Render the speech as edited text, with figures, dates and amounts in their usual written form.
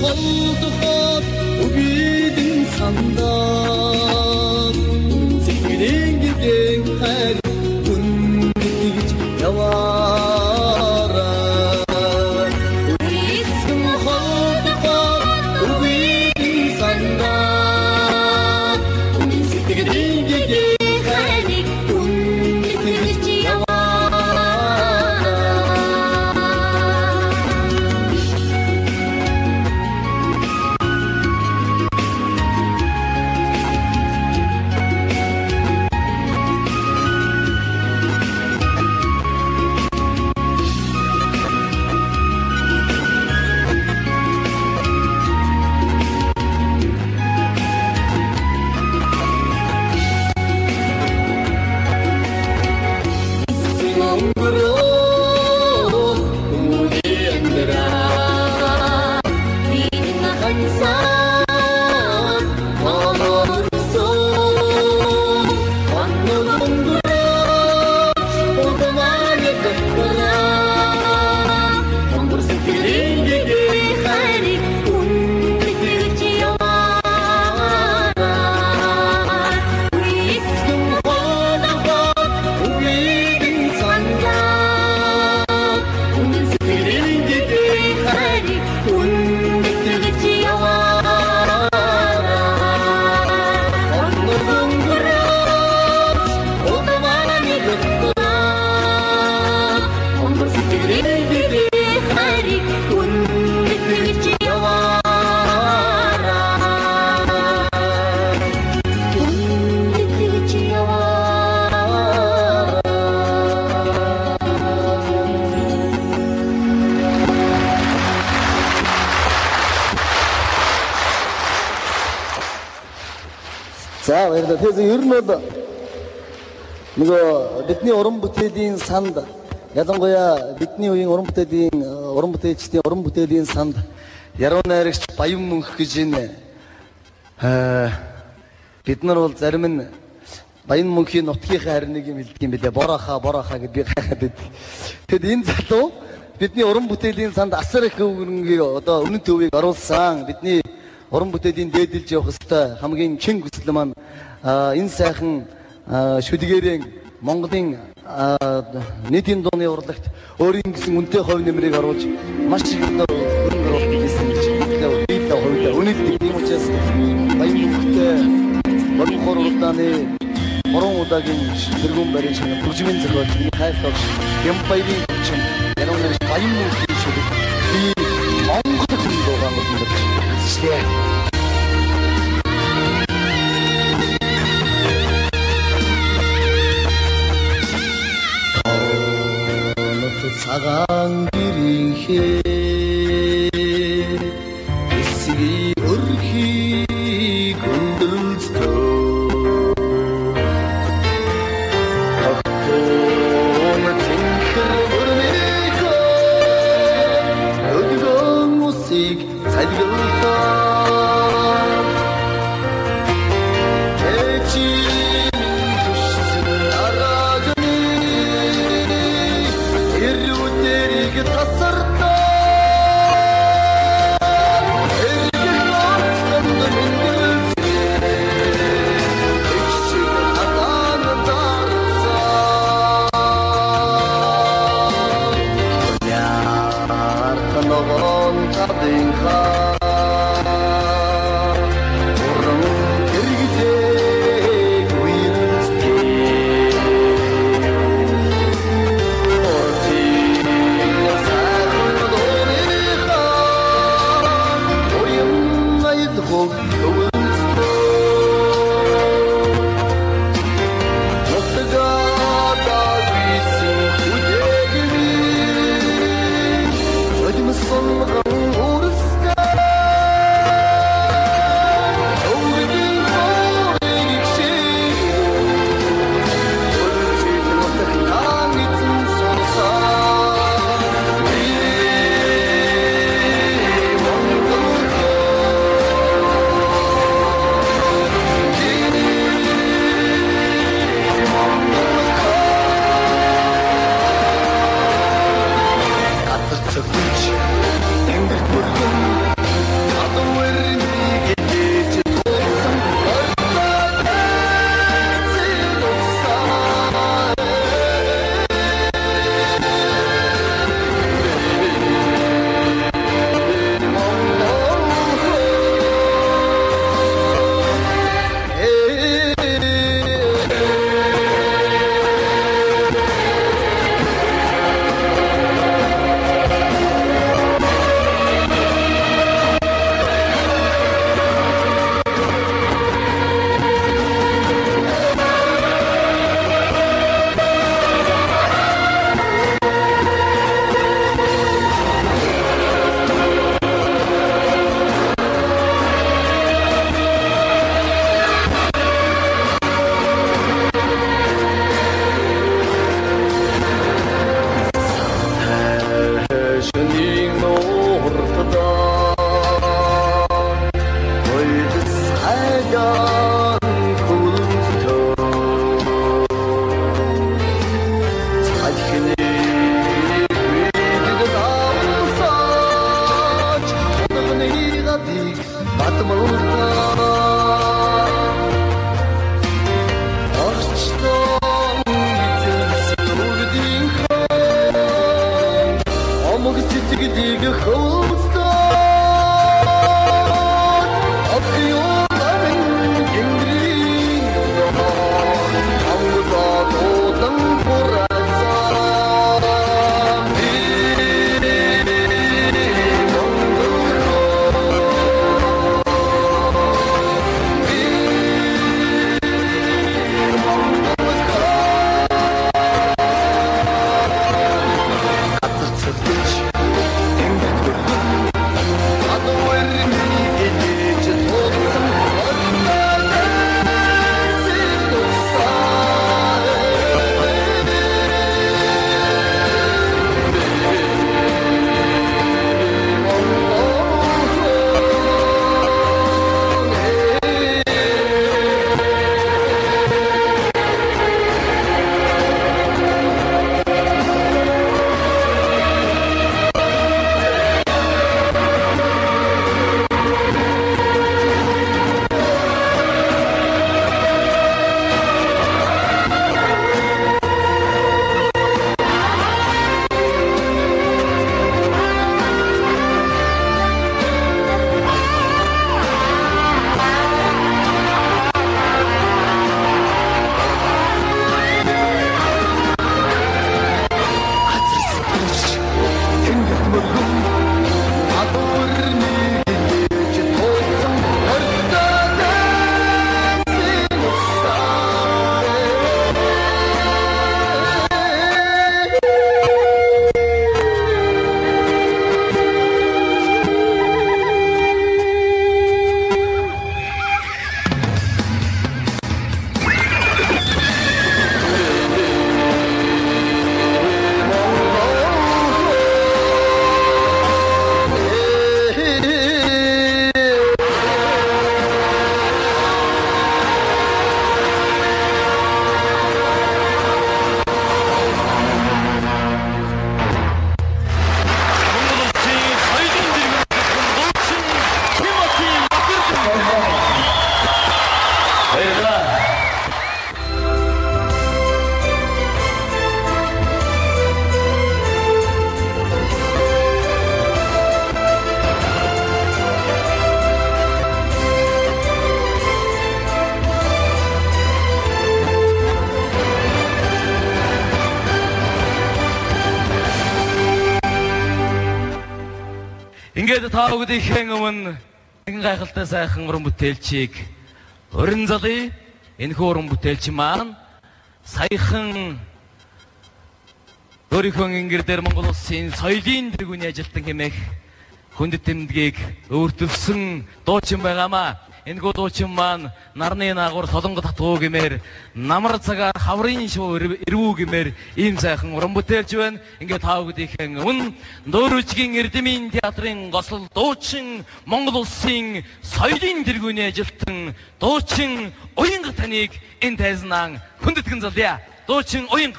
холдоход үгийн сандаа сэтгэлийн гэрэн хайр хүндэж яваарай эцэг холдоход үгийн сандаа сэтгэлийн гэрэн хайр хүндэж За баярлалаа. Тэгэхээр ер нь бол нөгөө бидний уран бүтээлийн санд ялангуяа бидний үеийн уран бүтээлчдийн уран бүтээлийн санд яруу найрагч Баян мөнх гэж энэ бид нар бол зарим нь Баян мөнхийн нутгийнхаа харныг юм хэлдэг юм билээ. Борооха гэж би гайхаад байдаг. Тэгэд энэ залуу бидний уран бүтээлийн санд асар их өнгөнийг одоо өмнө төвийг оруулсан. Бидний уран бүтээлийн дээдэлж явах хэвээр хамгийн чин хүсэл маань энэ сайхан шүлгээрийн Монголын нийтийн дууны урлагт өөрийн гэсэн үнэтэй хувь нэмрийг оруулж маш их хөрөнгө оруулалт хийсэн гэж биелээ хувьдаа үнэлдэг. Тийм учраас Баян мөнхтэй Борхор уралдааны 3 удаагийн тэргүүн барийн шагнал бүржмийн зохиолч хайртагч Ямбаягийн хүчин яруу найрагч Баян мөнхийн шүлэг би Монгол хүн дуугаа мөрдөж үзчихлээ. Цагаан гэрийнхээ эсвий өрхийг өндөлцөө Тогтоон цэнхэр өрнөйхөө өдгөн усыг цайлгалтаа Ингээд та бүдийнхэн өмнө нэгэн гайхалтай сайхан уран бүтээлчийг өрн залъя. Энэхүү уран бүтээлч маань саяхан өөрийнхөө ингэр дээр Монгол улсын соёлын тэргүүний ажилтан хэмээх хүндэт тэмдгийг өөртөвсөн дуучин байгаамаа. Энэхүү дуучин маань нарны наагур солонго татгуу гэмээр намар цагаар хаврын шуу ирвүү гэмээр ийм сайхан уран бүтээлч байна. Ингээд та бүдийнхэн өмнө Дөөрөжгийн Эрдэмийн театрын госол дуучин Монгол улсын соёлын тэргүүний ажилтан дуучин Уянга таныг энэ тайзнан хүндэтгэн залъя. Дуучин Уянга